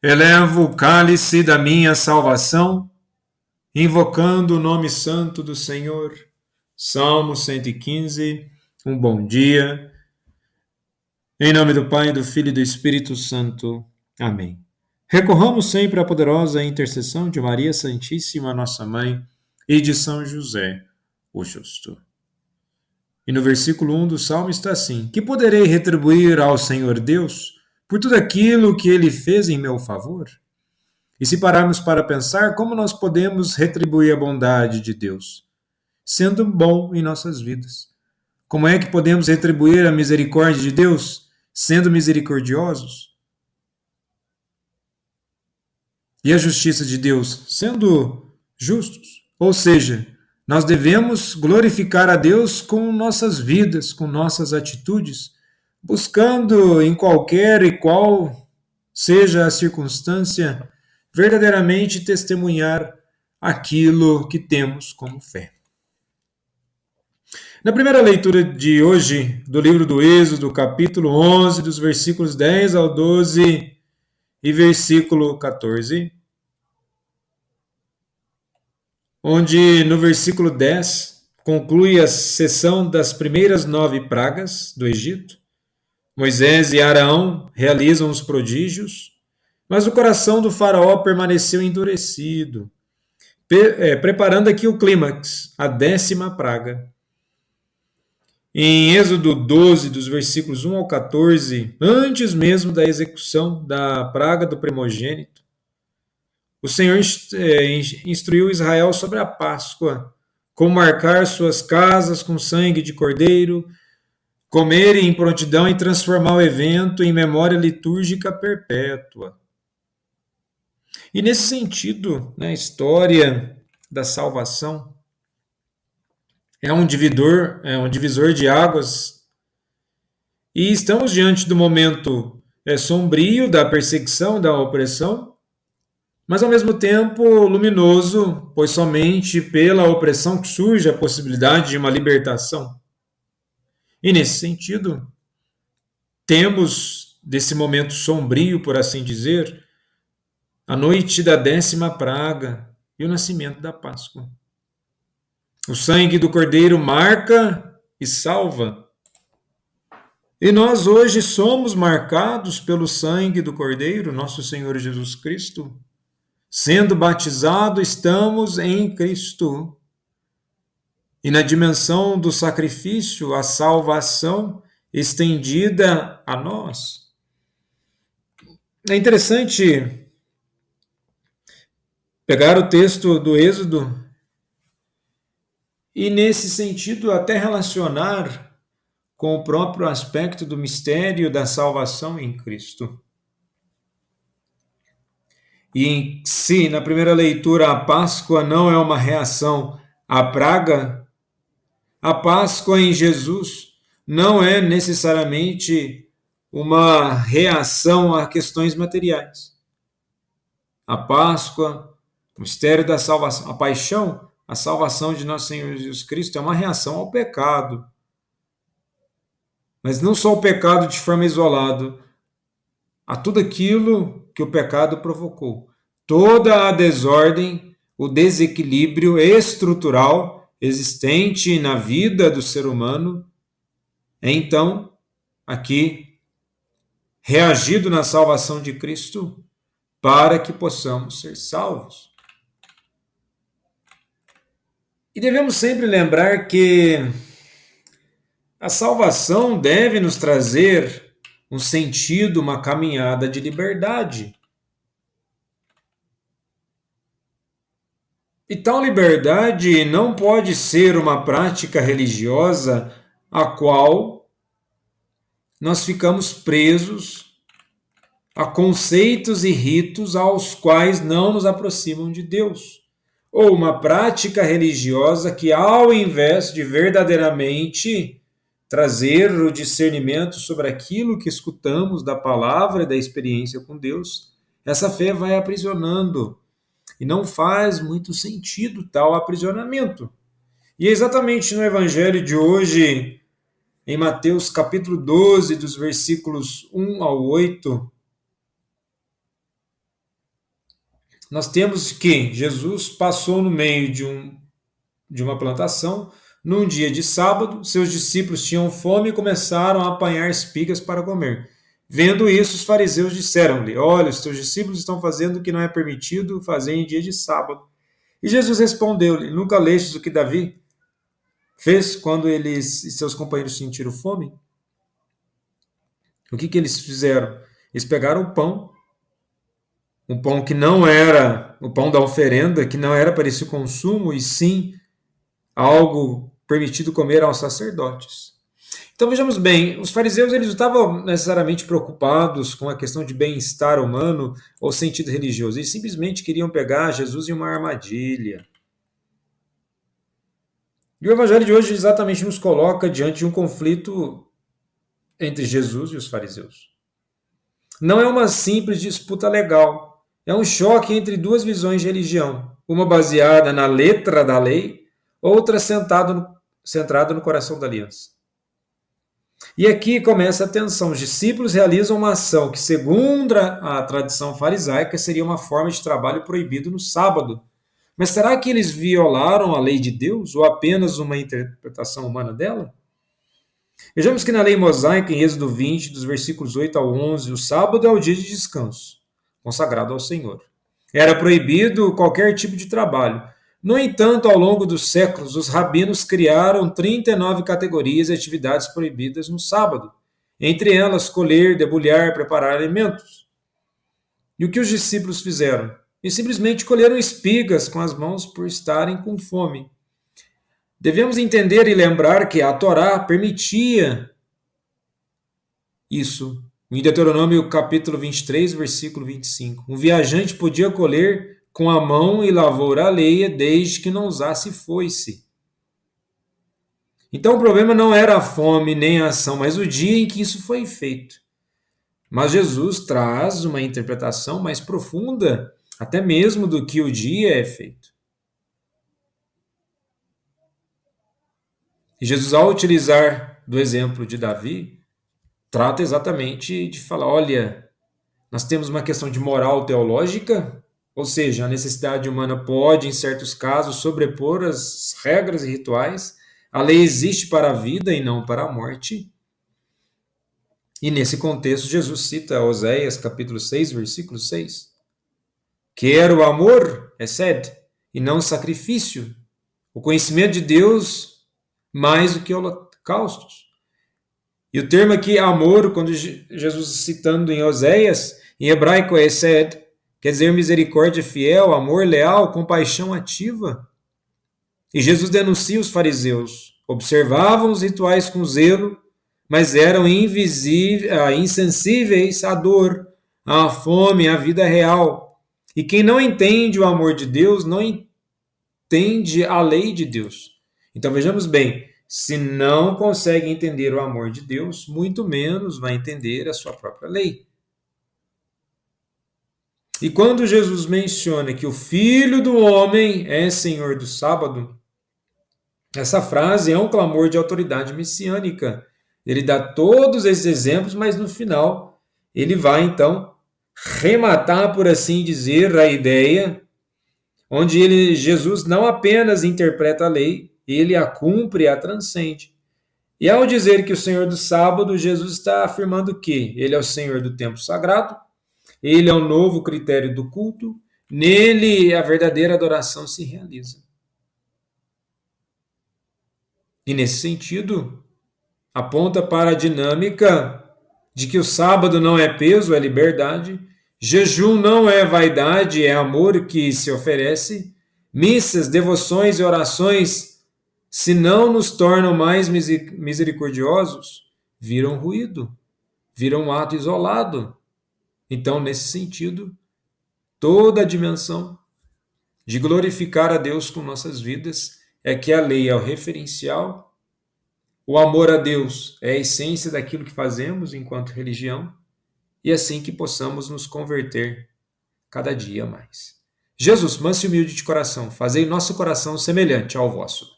Elevo o cálice da minha salvação, invocando o nome santo do Senhor. Salmo 115. Um bom dia. Em nome do Pai, do Filho e do Espírito Santo. Amém. Recorramos sempre à poderosa intercessão de Maria Santíssima, nossa Mãe, e de São José, o Justo. E no versículo 1 do Salmo está assim: Que poderei retribuir ao Senhor Deus por tudo aquilo que Ele fez em meu favor? E se pararmos para pensar, como nós podemos retribuir a bondade de Deus? Sendo bom em nossas vidas. Como é que podemos retribuir a misericórdia de Deus? Sendo misericordiosos. E a justiça de Deus? Sendo justos. Ou seja, nós devemos glorificar a Deus com nossas vidas, com nossas atitudes, buscando em qualquer e qual seja a circunstância, verdadeiramente testemunhar aquilo que temos como fé. Na primeira leitura de hoje, do livro do Êxodo, capítulo 11, dos versículos 10 ao 12 e versículo 14, onde no versículo 10 conclui a sessão das primeiras 9 pragas do Egito. Moisés e Arão realizam os prodígios, mas o coração do faraó permaneceu endurecido, preparando aqui o clímax, a 10ª praga. Em Êxodo 12, dos versículos 1 ao 14, antes mesmo da execução da praga do primogênito, o Senhor instruiu Israel sobre a Páscoa, como marcar suas casas com sangue de cordeiro, comer em prontidão e transformar o evento em memória litúrgica perpétua. E nesse sentido, a história da salvação é um divisor de águas, e estamos diante do momento sombrio da perseguição, da opressão, mas ao mesmo tempo luminoso, pois somente pela opressão que surge a possibilidade de uma libertação. E nesse sentido, temos desse momento sombrio, por assim dizer, a noite da 10ª praga e o nascimento da Páscoa. O sangue do Cordeiro marca e salva. E nós hoje somos marcados pelo sangue do Cordeiro, nosso Senhor Jesus Cristo. Sendo batizado, estamos em Cristo. E na dimensão do sacrifício, a salvação estendida a nós. É interessante pegar o texto do Êxodo e, nesse sentido, até relacionar com o próprio aspecto do mistério da salvação em Cristo. E se na primeira leitura a Páscoa não é uma reação à praga, a Páscoa em Jesus não é necessariamente uma reação a questões materiais. A Páscoa, o mistério da salvação, a paixão, a salvação de nosso Senhor Jesus Cristo é uma reação ao pecado. Mas não só o pecado de forma isolada, a tudo aquilo que o pecado provocou. Toda a desordem, o desequilíbrio estrutural existente na vida do ser humano é então aqui reagido na salvação de Cristo para que possamos ser salvos. E devemos sempre lembrar que a salvação deve nos trazer um sentido, uma caminhada de liberdade. E tal liberdade não pode ser uma prática religiosa a qual nós ficamos presos a conceitos e ritos aos quais não nos aproximam de Deus. Ou uma prática religiosa que, ao invés de verdadeiramente trazer o discernimento sobre aquilo que escutamos da palavra e da experiência com Deus, essa fé vai aprisionando. E não faz muito sentido tal aprisionamento. E é exatamente no Evangelho de hoje, em Mateus capítulo 12, dos versículos 1 ao 8, nós temos que Jesus passou no meio de uma plantação num dia de sábado, seus discípulos tinham fome e começaram a apanhar espigas para comer. Vendo isso, os fariseus disseram-lhe: Olha, os teus discípulos estão fazendo o que não é permitido fazer em dia de sábado. E Jesus respondeu-lhe: Nunca lestes o que Davi fez quando eles e seus companheiros sentiram fome? O que eles fizeram? Eles pegaram o pão que não era o pão da oferenda, que não era para esse consumo, e sim algo permitido comer aos sacerdotes. Então vejamos bem, os fariseus eles não estavam necessariamente preocupados com a questão de bem-estar humano ou sentido religioso, eles simplesmente queriam pegar Jesus em uma armadilha. E o evangelho de hoje exatamente nos coloca diante de um conflito entre Jesus e os fariseus. Não é uma simples disputa legal, é um choque entre duas visões de religião, uma baseada na letra da lei, outra centrada no coração da aliança. E aqui começa a tensão. Os discípulos realizam uma ação que, segundo a tradição farisaica, seria uma forma de trabalho proibido no sábado. Mas será que eles violaram a lei de Deus ou apenas uma interpretação humana dela? Vejamos que na lei mosaica, em Êxodo 20, dos versículos 8 ao 11, o sábado é o dia de descanso, consagrado ao Senhor. Era proibido qualquer tipo de trabalho. No entanto, ao longo dos séculos, os rabinos criaram 39 categorias de atividades proibidas no sábado, entre elas colher, debulhar, preparar alimentos. E o que os discípulos fizeram? Eles simplesmente colheram espigas com as mãos por estarem com fome. Devemos entender e lembrar que a Torá permitia isso. Em Deuteronômio capítulo 23, versículo 25. Um viajante podia colher com a mão e lavoura alheia, desde que não usasse foice. Então o problema não era a fome nem a ação, mas o dia em que isso foi feito. Mas Jesus traz uma interpretação mais profunda, até mesmo do que o dia é feito. E Jesus, ao utilizar do exemplo de Davi, trata exatamente de falar, olha, nós temos uma questão de moral teológica, ou seja, a necessidade humana pode, em certos casos, sobrepor as regras e rituais. A lei existe para a vida e não para a morte. E nesse contexto, Jesus cita Oséias, capítulo 6, versículo 6. Quero o amor, é sede, e não sacrifício. O conhecimento de Deus mais do que holocaustos. E o termo aqui, amor, quando Jesus citando em Oséias, em hebraico é sed, quer dizer misericórdia fiel, amor leal, compaixão ativa. E Jesus denuncia os fariseus. Observavam os rituais com zelo, mas eram insensíveis à dor, à fome, à vida real. E quem não entende o amor de Deus, não entende a lei de Deus. Então vejamos bem, se não consegue entender o amor de Deus, muito menos vai entender a sua própria lei. E quando Jesus menciona que o Filho do Homem é Senhor do sábado, essa frase é um clamor de autoridade messiânica. Ele dá todos esses exemplos, mas no final ele vai então rematar, por assim dizer, a ideia onde Jesus não apenas interpreta a lei, ele a cumpre e a transcende. E ao dizer que o Senhor do sábado, Jesus está afirmando que ele é o Senhor do templo sagrado, ele é o novo critério do culto, nele a verdadeira adoração se realiza. E nesse sentido, aponta para a dinâmica de que o sábado não é peso, é liberdade, jejum não é vaidade, é amor que se oferece, missas, devoções e orações, se não nos tornam mais misericordiosos, viram ruído, viram um ato isolado. Então, nesse sentido, toda a dimensão de glorificar a Deus com nossas vidas é que a lei é o referencial, o amor a Deus é a essência daquilo que fazemos enquanto religião, e assim que possamos nos converter cada dia mais. Jesus, manso e humilde de coração, fazei nosso coração semelhante ao vosso.